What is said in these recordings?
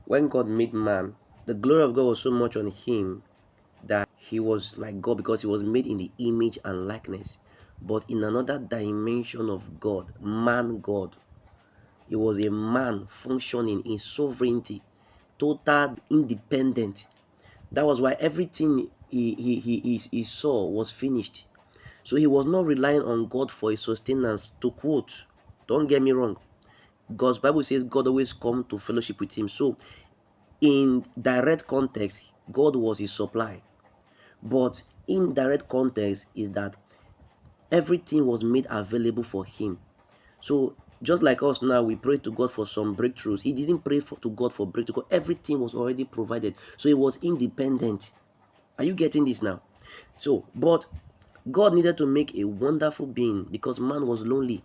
When God made man, the glory of God was so much on him that he was like God because he was made in the image and likeness. But in another dimension of God, man God, he was a man functioning in sovereignty, total independent. That was why everything he saw was finished. So he was not relying on God for his sustenance. To quote, don't get me wrong, God's Bible says God always come to fellowship with him. So in direct context, God was his supply. But indirect context is that everything was made available for him. So just like us now, we pray to God for some breakthroughs. He didn't pray to God for breakthrough. Everything was already provided. So he was independent. Are you getting this now? So, but God needed to make a wonderful being because man was lonely.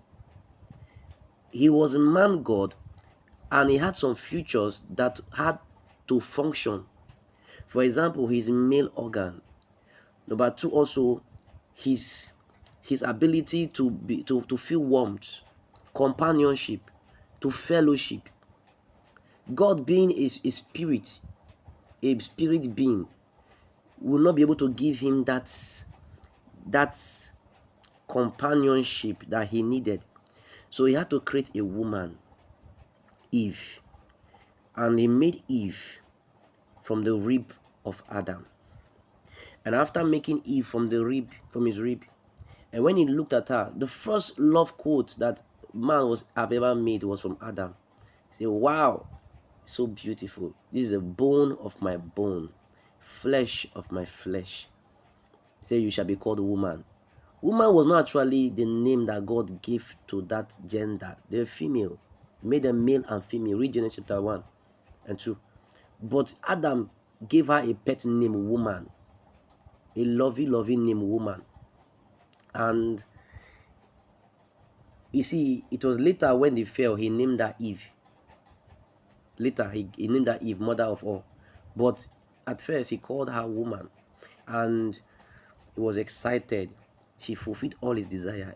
He was a man God, and he had some features that had to function. For example, his male organ. Number two, also his ability to feel warmth, companionship, to fellowship. God being a spirit being, will not be able to give him that companionship that he needed. So he had to create a woman, Eve, and he made Eve from the rib of Adam. And after making Eve from his rib, and when he looked at her, the first love quote that man was have ever made was from Adam. He said, "Wow, so beautiful. This is a bone of my bone, flesh of my flesh." He said, "You shall be called woman." Woman was not actually the name that God gave to that gender. They're female. He made them male and female. Read Genesis chapter 1 and 2. But Adam gave her a pet name, woman. A loving name, woman. And you see, it was later when they fell, he named her Eve. Later, he named her Eve, mother of all. But at first, he called her woman. And he was excited. She fulfilled all his desire.